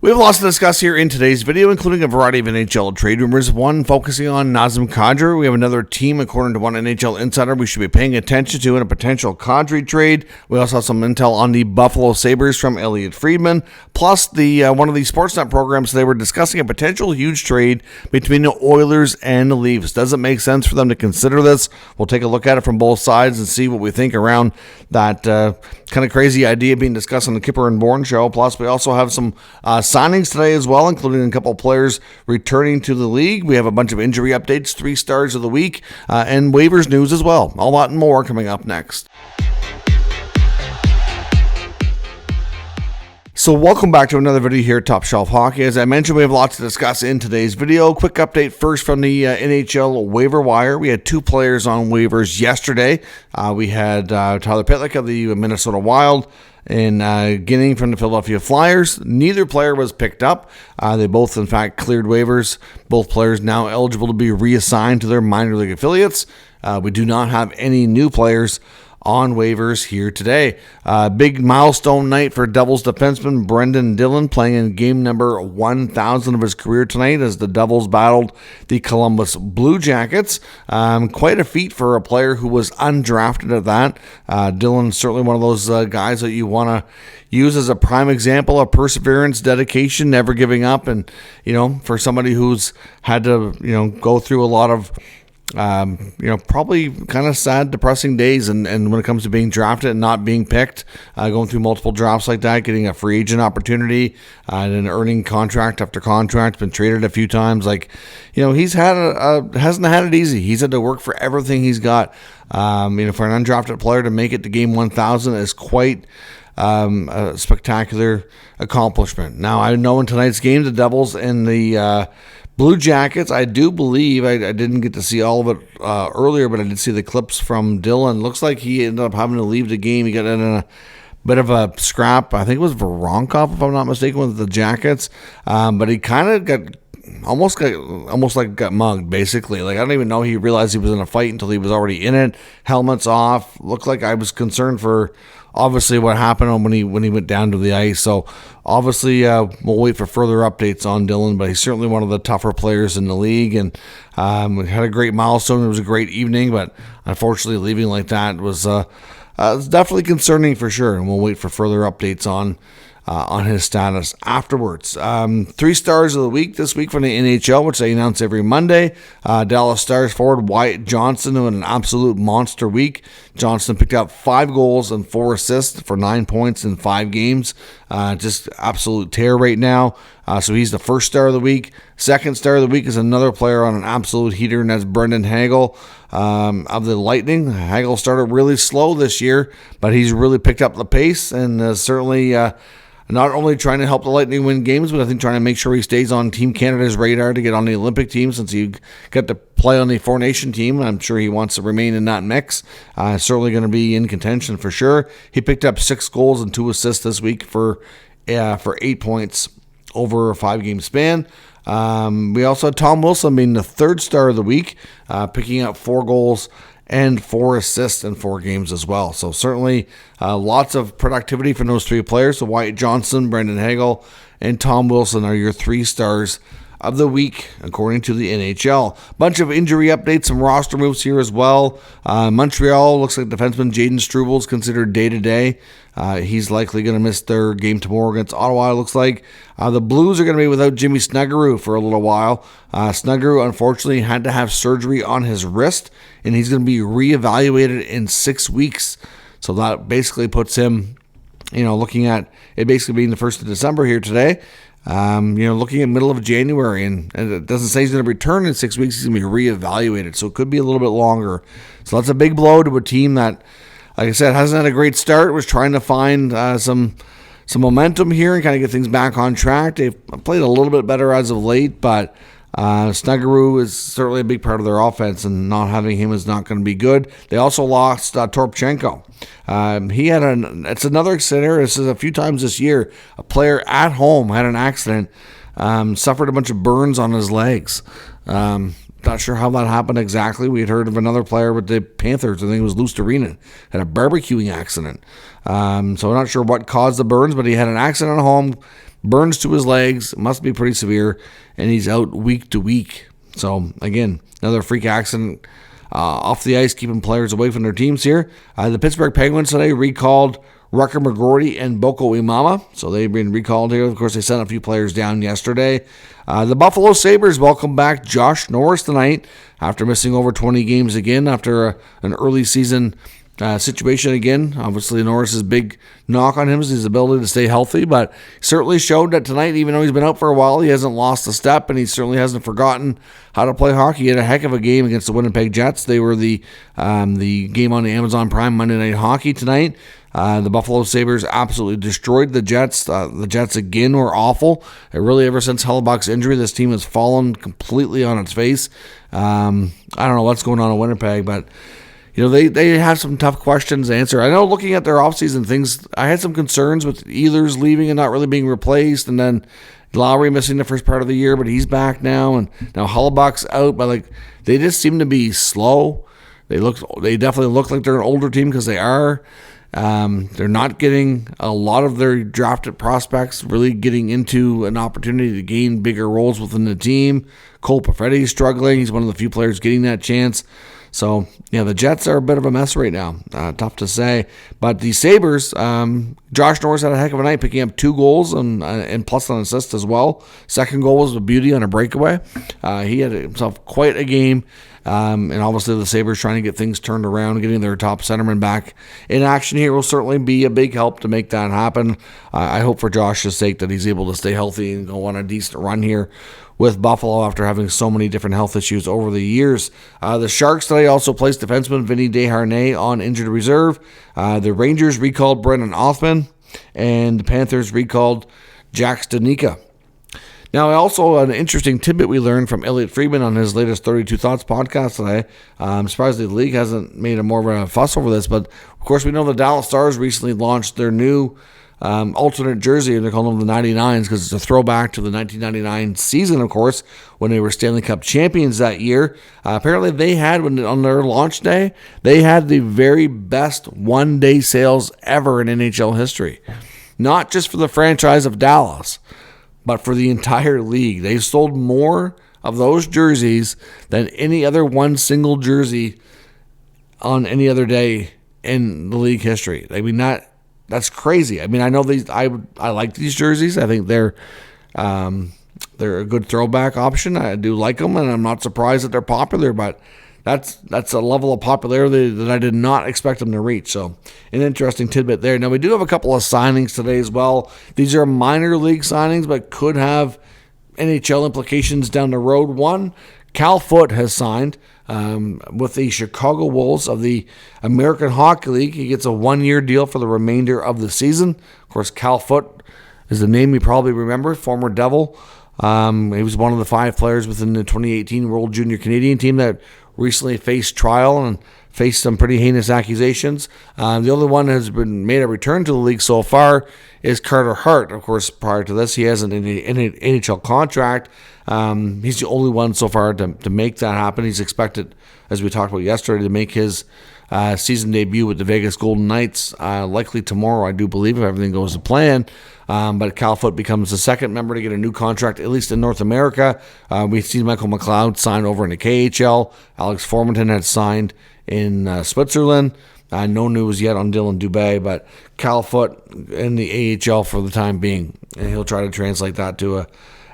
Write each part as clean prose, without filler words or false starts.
We have lots to discuss here in today's video, including a variety of NHL trade rumors. One focusing on Nazem Kadri. We have another team, according to one NHL insider, we should be paying attention to in a potential Kadri trade. We also have some intel on the Buffalo Sabres from Elliotte Friedman. Plus, one of the Sportsnet programs, they were discussing a potential huge trade between the Oilers and the Leafs. Does it make sense for them to consider this? We'll take a look at it from both sides and see what we think around that kind of crazy idea being discussed on the Kipper and Bourne show. Plus, we also have some signings today as well, including a couple of players returning to the league. We have a bunch of injury updates, 3 stars of the week, and waivers news as well. All that and more coming up next. So welcome back to another video here at Top Shelf Hockey. As I mentioned, we have lots to discuss in today's video. Quick update first from the NHL waiver wire. We had 2 players on waivers yesterday. We had Tyler Pitlick of the Minnesota Wild and Ginning from the Philadelphia Flyers. Neither player was picked up. They both, in fact, cleared waivers. Both players now eligible to be reassigned to their minor league affiliates. We do not have any new players on waivers here today. Big milestone night for Devils defenseman Brendan Dillon, playing in game number 1,000 of his career tonight as the Devils battled the Columbus Blue Jackets. Quite a feat for a player who was undrafted at that. Dillon's certainly one of those guys that you want to use as a prime example of perseverance, dedication, never giving up. And, for somebody who's had to, go through a lot of probably kind of sad, depressing days. And when it comes to being drafted and not being picked, going through multiple drafts like that, getting a free agent opportunity, and then earning contract after contract, been traded a few times. He's hasn't had it easy. He's had to work for everything he's got. For an undrafted player to make it to game 1,000 is quite a spectacular accomplishment. Now, I know in tonight's game, the Devils and the Blue Jackets, I do believe, I didn't get to see all of it earlier, but I did see the clips from Dillon. Looks like he ended up having to leave the game. He got in a bit of a scrap. I think it was Voronkov, if I'm not mistaken, with the Jackets. But he kind of got almost got mugged, basically. I don't even know he realized he was in a fight until he was already in it. Helmets off. Looked like I was concerned for obviously what happened when he went down to the ice. So obviously we'll wait for further updates on Dillon, but he's certainly one of the tougher players in the league, and we had a great milestone. It was a great evening, but unfortunately leaving like that was definitely concerning for sure, and we'll wait for further updates on his status afterwards. 3 stars of the week this week from the NHL, which they announce every Monday. Dallas Stars forward Wyatt Johnston, who had an absolute monster week. Johnston picked up 5 goals and 4 assists for 9 points in 5 games. Just absolute tear right now. So he's the first star of the week. Second star of the week is another player on an absolute heater, and that's Brendan Hagel of the Lightning. Hagel started really slow this year, but he's really picked up the pace and certainly not only trying to help the Lightning win games, but I think trying to make sure he stays on Team Canada's radar to get on the Olympic team, since he got to play on the Four Nation team. I'm sure he wants to remain in that mix. Certainly going to be in contention for sure. He picked up 6 goals and 2 assists this week for 8 points over a 5-game span. We also had Tom Wilson being the 3rd star of the week, picking up 4 goals and 4 assists in 4 games as well. So certainly lots of productivity from those 3 players. So Wyatt Johnston, Brendan Hagel, and Tom Wilson are your 3 stars of the week, according to the NHL. Bunch of injury updates, some roster moves here as well. Montreal, looks like defenseman Jaden Struble is considered day-to-day. He's likely going to miss their game tomorrow against Ottawa, it looks like. The Blues are going to be without Jimmy Snuggerud for a little while. Snuggerud, unfortunately, had to have surgery on his wrist, and he's going to be reevaluated in 6 weeks. So that basically puts him, looking at it basically being the 1st of December here today. Looking at middle of January, and it doesn't say he's going to return in 6 weeks. He's going to be reevaluated, so it could be a little bit longer. So that's a big blow to a team that, like I said, hasn't had a great start. Was trying to find some momentum here and kind of get things back on track. They've played a little bit better as of late, but Snuggerud is certainly a big part of their offense, and not having him is not going to be good. They also lost Torpchenko. It's another scenario. This is a few times this year. A player at home had an accident, suffered a bunch of burns on his legs. Not sure how that happened exactly. We had heard of another player with the Panthers, I think it was Lusterinen, had a barbecuing accident. So I'm not sure what caused the burns, but he had an accident at home, burns to his legs, must be pretty severe, and he's out week to week. So, again, another freak accident off the ice, keeping players away from their teams here. The Pittsburgh Penguins today recalled Rucker McGroarty and Boko Imama, so they've been recalled here. Of course, they sent a few players down yesterday. The Buffalo Sabres welcome back Josh Norris tonight after missing over 20 games again after an early season situation again. Obviously, Norris's big knock on him is his ability to stay healthy, but certainly showed that tonight, even though he's been out for a while, he hasn't lost a step, and he certainly hasn't forgotten how to play hockey. He had a heck of a game against the Winnipeg Jets. They were the game on the Amazon Prime Monday Night Hockey tonight. The Buffalo Sabres absolutely destroyed the Jets. The Jets, again, were awful. Really, ever since Hellebuck's injury, this team has fallen completely on its face. I don't know what's going on in Winnipeg, but they have some tough questions to answer. I know looking at their offseason things, I had some concerns with Ehlers leaving and not really being replaced, and then Lowry missing the first part of the year, but he's back now, and now Hellebuck's out, but they just seem to be slow. They definitely look like they're an older team because they are. They're not getting a lot of their drafted prospects really getting into an opportunity to gain bigger roles within the team. Cole Perfetti's struggling. He's one of the few players getting that chance. So, the Jets are a bit of a mess right now. Tough to say. But the Sabres, Josh Norris had a heck of a night, picking up 2 goals and plus an assist as well. Second goal was a beauty on a breakaway. He had himself quite a game. And obviously the Sabres trying to get things turned around, getting their top centerman back in action here will certainly be a big help to make that happen. I hope for Josh's sake that he's able to stay healthy and go on a decent run here with Buffalo after having so many different health issues over the years. The Sharks today also placed defenseman Vinny Desharnais on injured reserve. The Rangers recalled Brendan Othman, and the Panthers recalled Jack Studnicka. Now, also an interesting tidbit we learned from Elliot Friedman on his latest 32 Thoughts podcast today. I'm surprised the league hasn't made more of a fuss over this, but of course we know the Dallas Stars recently launched their new alternate jersey, and they're calling them the 99s because it's a throwback to the 1999 season, of course, when they were Stanley Cup champions that year. Apparently they had, on their launch day, they had the very best one-day sales ever in NHL history. Not just for the franchise of Dallas, but for the entire league. They sold more of those jerseys than any other one single jersey on any other day in the league history. I mean, that's crazy. I mean, I know these. I like these jerseys. I think they're a good throwback option. I do like them, and I'm not surprised that they're popular. But that's a level of popularity that I did not expect them to reach. So, an interesting tidbit there. Now, we do have a couple of signings today as well. These are minor league signings, but could have NHL implications down the road. One, Cal Foote has signed with the Chicago Wolves of the American Hockey League. He gets a 1-year deal for the remainder of the season. Of course, Cal Foote is the name you probably remember, former Devil. He was one of the 5 players within the 2018 World Junior Canadian team that recently faced trial and faced some pretty heinous accusations. The only one that has been made a return to the league so far is Carter Hart. Of course, prior to this, he has an NHL contract. He's the only one so far to make that happen. He's expected, as we talked about yesterday, to make his season debut with the Vegas Golden Knights likely tomorrow, I do believe, if everything goes to plan. But Cal Foote becomes the second member to get a new contract, at least in North America. We've seen Michael McLeod sign over in the KHL. Alex Formenton had signed in Switzerland. No news yet on Dillon Dubé, but Cal Foote in the AHL for the time being. And he'll try to translate that to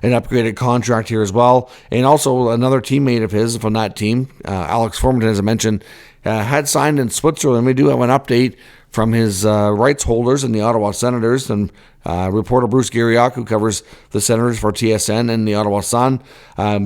an upgraded contract here as well. And also another teammate of his from that team, Alex Formenton, as I mentioned, had signed in Switzerland. We do have an update from his rights holders in the Ottawa Senators, and reporter Bruce Garriock, who covers the Senators for TSN and the Ottawa Sun,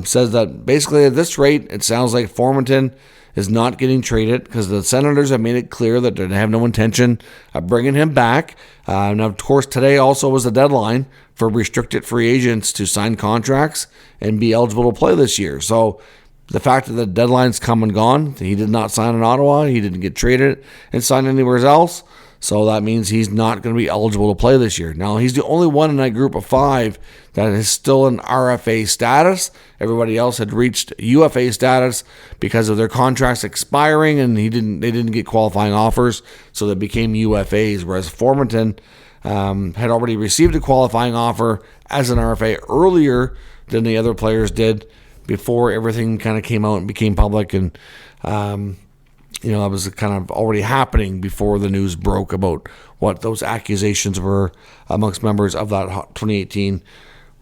says that basically at this rate, it sounds like Formenton is not getting traded because the Senators have made it clear that they have no intention of bringing him back. Now, of course, today also was the deadline for restricted free agents to sign contracts and be eligible to play this year. So the fact that the deadline's come and gone, he did not sign in Ottawa, he didn't get traded and sign anywhere else, so that means he's not going to be eligible to play this year. Now, he's the only one in that group of 5 that is still in RFA status. Everybody else had reached UFA status because of their contracts expiring, and they didn't get qualifying offers, so they became UFAs, whereas Formenton had already received a qualifying offer as an RFA earlier than the other players did before everything kind of came out and became public. And, that was kind of already happening before the news broke about what those accusations were amongst members of that 2018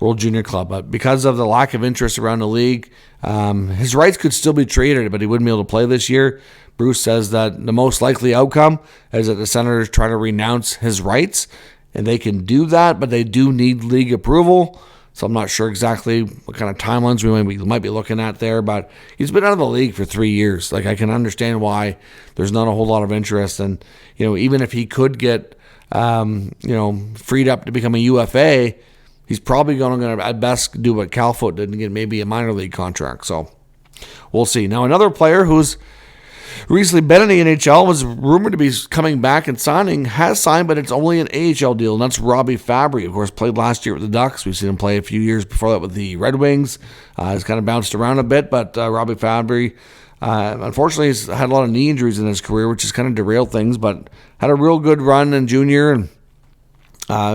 World Junior Club. But because of the lack of interest around the league, his rights could still be traded, but he wouldn't be able to play this year. Bruce says that the most likely outcome is that the Senators try to renounce his rights, and they can do that, but they do need league approval. So I'm not sure exactly what kind of timelines we might be looking at there, but he's been out of the league for 3 years. Like, I can understand why there's not a whole lot of interest. And, even if he could get, freed up to become a UFA, he's probably going to, at best, do what Foote did and get maybe a minor league contract. So we'll see. Now, another player who's recently been in the NHL, was rumored to be coming back and has signed, but it's only an AHL deal, and that's Fabbri. Of course, played last year with the Ducks. We've seen him play a few years before that with the Red Wings. He's kind of bounced around a bit, but Fabbri, unfortunately, has had a lot of knee injuries in his career, which has kind of derailed things, but had a real good run in junior, and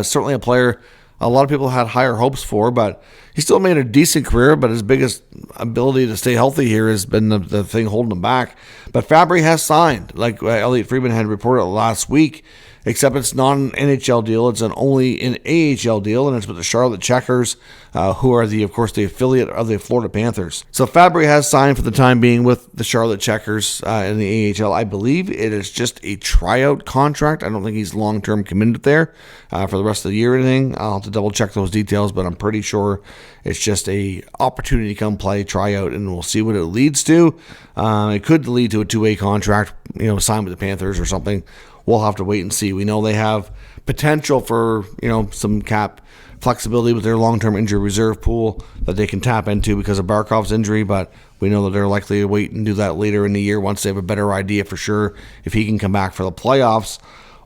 certainly a player a lot of people had higher hopes for, but he still made a decent career, but his biggest ability to stay healthy here has been the thing holding him back. But Fabbri has signed, like Elliotte Friedman had reported last week, except it's not an NHL deal. It's only an AHL deal, and it's with the Charlotte Checkers, who are, of course, the affiliate of the Florida Panthers. So Fabbri has signed for the time being with the Charlotte Checkers in the AHL. I believe it is just a tryout contract. I don't think he's long-term committed there for the rest of the year or anything. I'll have to double-check those details, but I'm pretty sure it's just a opportunity to come play, tryout, and we'll see what it leads to. It could lead to a two-way contract, signed with the Panthers or something. We'll have to wait and see. We know they have potential for, some cap flexibility with their long-term injury reserve pool that they can tap into because of Barkov's injury, but we know that they're likely to wait and do that later in the year once they have a better idea for sure if he can come back for the playoffs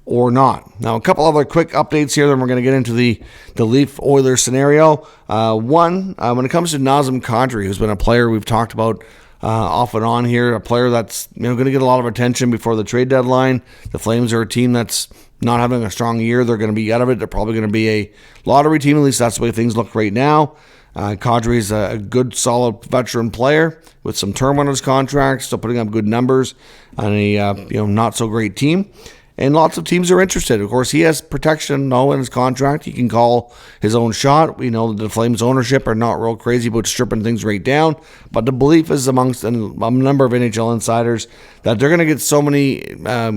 or not. Now, a couple other quick updates here, then we're going to get into the Leaf Oilers scenario. One, when it comes to Nazem Kadri, who's been a player we've talked about off and on here, a player that's going to get a lot of attention before the trade deadline. The Flames are a team that's not having a strong year. They're going to be out of it. They're probably going to be a lottery team. At least that's the way things look right now. Kadri's a good, solid veteran player with some term on his contract, still putting up good numbers on a not so great team. And lots of teams are interested. Of course, he has protection in his contract. He can call his own shot. We know that the Flames ownership are not real crazy about stripping things right down. But the belief is amongst a number of NHL insiders that they're going to get so many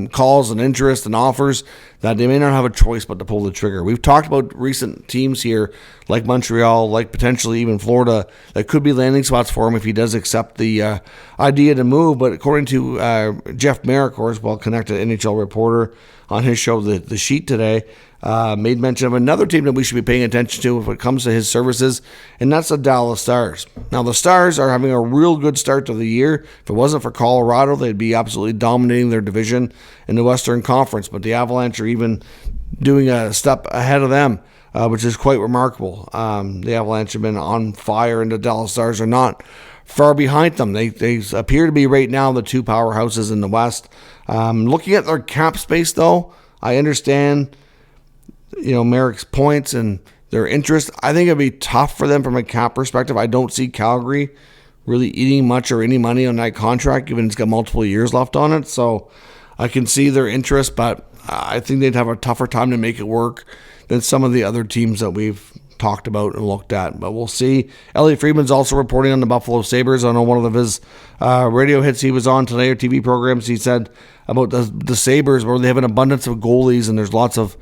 calls and interest and offers that they may not have a choice but to pull the trigger. We've talked about recent teams here, like Montreal, like potentially even Florida, that could be landing spots for him if he does accept the idea to move. But according to Jeff Merrick, of course, well-connected NHL reporter on his show, The Sheet today, made mention of another team that we should be paying attention to if it comes to his services, and that's the Dallas Stars. Now, the Stars are having a real good start to the year. If it wasn't for Colorado, they'd be absolutely dominating their division in the Western Conference, but the Avalanche are even doing a step ahead of them, which is quite remarkable. The Avalanche have been on fire, and the Dallas Stars are not far behind them. They appear to be right now the two powerhouses in the West. Looking at their cap space, though, I understand Merrick's points and their interest. I think it'd be tough for them from a cap perspective. I don't see Calgary really eating much or any money on that contract, given it's got multiple years left on it. So I can see their interest, but I think they'd have a tougher time to make it work than some of the other teams that we've talked about and looked at. But we'll see. Elliotte Friedman's also reporting on the Buffalo Sabres. I know one of his radio hits he was on today, or TV programs, he said about the Sabres, where they have an abundance of goalies and there's lots of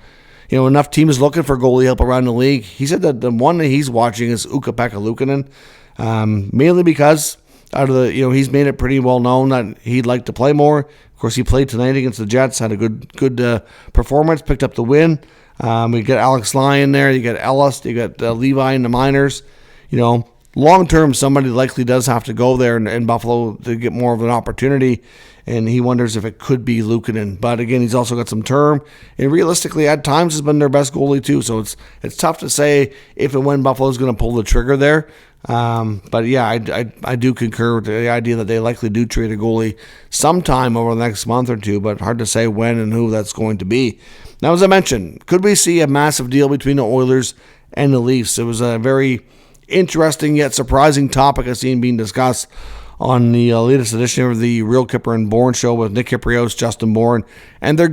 enough teams looking for goalie help around the league. He said that the one that he's watching is Ukko-Pekka Luukkonen, mainly because out of he's made it pretty well known that he'd like to play more. Of course, he played tonight against the Jets, had a good performance, picked up the win. We got Alex Lyon there, you got Ellis, you got Levi in the minors. long-term, somebody likely does have to go there in Buffalo to get more of an opportunity, and he wonders if it could be Luukkonen. But again, he's also got some term, and realistically, at times has been their best goalie too. So it's tough to say if and when Buffalo's going to pull the trigger there. But yeah, I do concur with the idea that they likely do trade a goalie sometime over the next month or two, but hard to say when and who that's going to be. Now, as I mentioned, could we see a massive deal between the Oilers and the Leafs? It was a very interesting yet surprising topic I've seen being discussed on the latest edition of the Real Kipper and Bourne show with Nick Kypreos, Justin Bourne, and their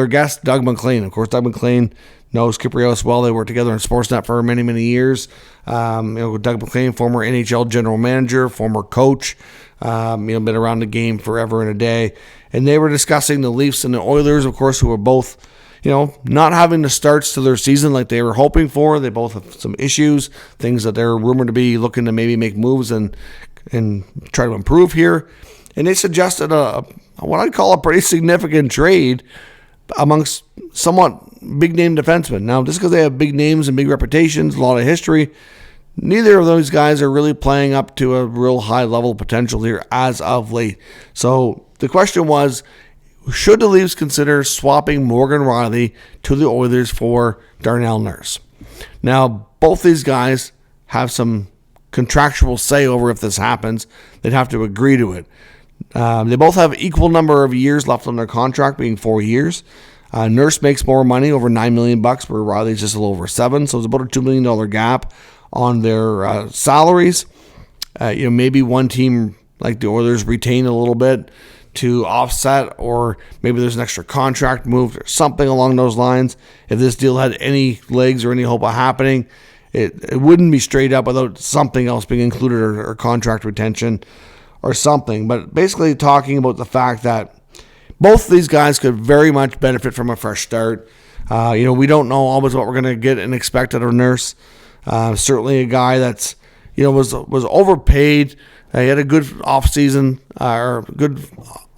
guest, Doug MacLean. Of course, Doug MacLean knows Kypreos well. They worked together in Sportsnet for many, many years. Doug MacLean, former NHL general manager, former coach, been around the game forever and a day. And they were discussing the Leafs and the Oilers, of course, who were both, not having the starts to their season like they were hoping for. They both have some issues, things that they're rumored to be looking to maybe make moves and try to improve here. And they suggested what I'd call a pretty significant trade amongst somewhat big-name defensemen. Now, just because they have big names and big reputations, a lot of history, neither of those guys are really playing up to a real high level of potential here as of late. So the question was, should the Leafs consider swapping Morgan Rielly to the Oilers for Darnell Nurse? Now, both these guys have some contractual say over if this happens. They'd have to agree to it. They both have equal number of years left on their contract, being 4 years. Nurse makes more money, over $9 million, where Rielly's just a little over $7 million. So it's about a $2 million gap on their salaries. Maybe one team like the Oilers retain a little bit to offset, or maybe there's an extra contract moved or something along those lines. If this deal had any legs or any hope of happening, it wouldn't be straight up without something else being included, or contract retention or something. But basically talking about the fact that both of these guys could very much benefit from a fresh start. We don't know always what we're going to get and expect out of Nurse. Certainly a guy that's, was overpaid. He had a good offseason, or good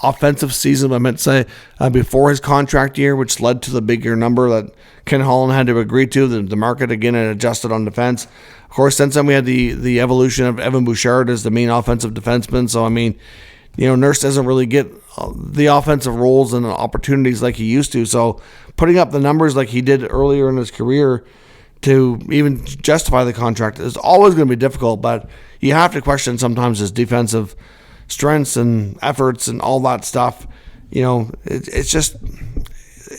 offensive season, I meant to say, before his contract year, which led to the bigger number that Ken Holland had to agree to. The market, again, had adjusted on defense. Of course, since then we had the evolution of Evan Bouchard as the main offensive defenseman. So, Nurse doesn't really get the offensive roles and opportunities like he used to. So putting up the numbers like he did earlier in his career to even justify the contract is always going to be difficult, but you have to question sometimes his defensive strengths and efforts and all that stuff. It's just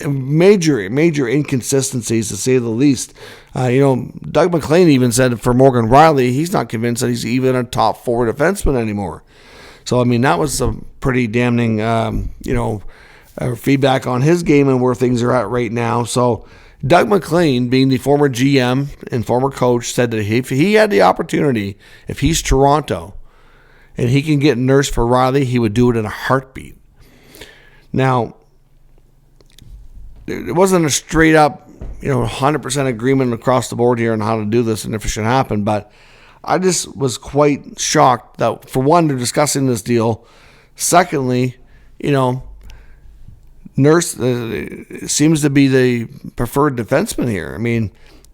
major inconsistencies, to say the least. Doug MacLean even said for Morgan Rielly, he's not convinced that he's even a top 4 defenseman anymore. So, that was some pretty damning, feedback on his game and where things are at right now. So, Doug MacLean, being the former GM and former coach, said that if he had the opportunity, if he's Toronto, and he can get Nurse for Rielly, he would do it in a heartbeat. Now, it wasn't a straight up, 100% agreement across the board here on how to do this and if it should happen, but I just was quite shocked that, for one, they're discussing this deal. Secondly, Nurse seems to be the preferred defenseman here.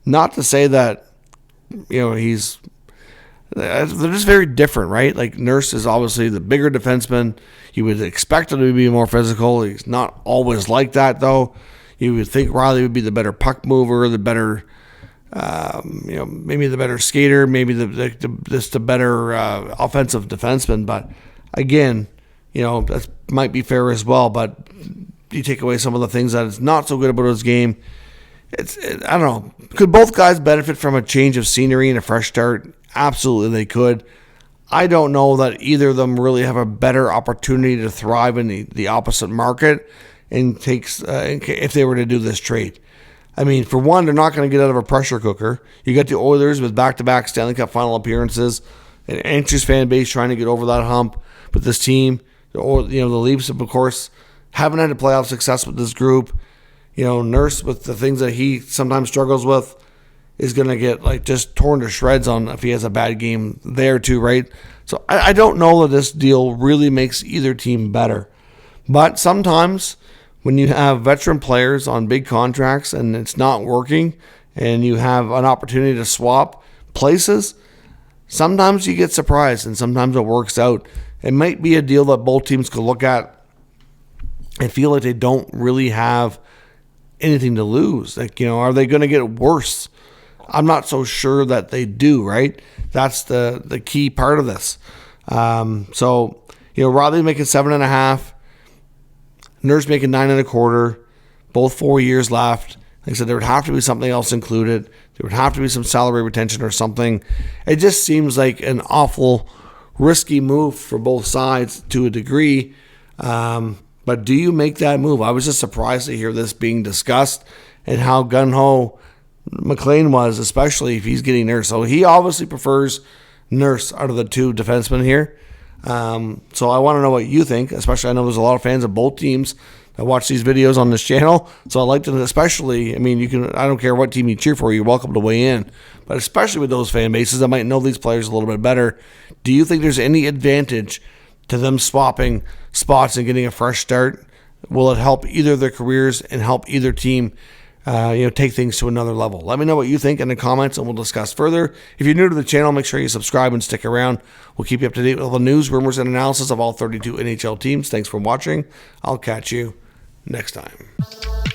Not to say that, he's... They're just very different, right? Like, Nurse is obviously the bigger defenseman. You would expect him to be more physical. He's not always like that, though. You would think Rielly would be the better puck mover, the better... maybe the better skater, maybe the better offensive defenseman. But again, that might be fair as well. But you take away some of the things that is not so good about his game. I don't know. Could both guys benefit from a change of scenery and a fresh start? Absolutely, they could. I don't know that either of them really have a better opportunity to thrive in the opposite market and if they were to do this trade. For one, they're not going to get out of a pressure cooker. You got the Oilers with back-to-back Stanley Cup final appearances, an anxious fan base trying to get over that hump with this team. The Leafs, of course, haven't had a playoff success with this group. Nurse, with the things that he sometimes struggles with, is going to get just torn to shreds on if he has a bad game there too, right? So I don't know that this deal really makes either team better. But sometimes when you have veteran players on big contracts and it's not working and you have an opportunity to swap places, sometimes you get surprised and sometimes it works out. It might be a deal that both teams could look at and feel like they don't really have anything to lose. Like, are they going to get worse? I'm not so sure that they do, right? That's the key part of this. So, Riley making 7.5, Nurse making 9.25, both 4 years left. Like I said, there would have to be something else included. There would have to be some salary retention or something. It just seems like an awful risky move for both sides to a degree. But do you make that move? I was just surprised to hear this being discussed and how gung-ho McLean was, especially if he's getting Nurse. So he obviously prefers Nurse out of the two defensemen here. So I want to know what you think, especially I know there's a lot of fans of both teams that watch these videos on this channel. So I'd like to, especially, I don't care what team you cheer for, you're welcome to weigh in. But especially with those fan bases that might know these players a little bit better, do you think there's any advantage to them swapping spots and getting a fresh start? Will it help either of their careers and help either team take things to another level? Let me know what you think in the comments and we'll discuss further. If you're new to the channel, make sure you subscribe and stick around. We'll keep you up to date with all the news, rumors, and analysis of all 32 NHL teams. Thanks for watching. I'll catch you next time.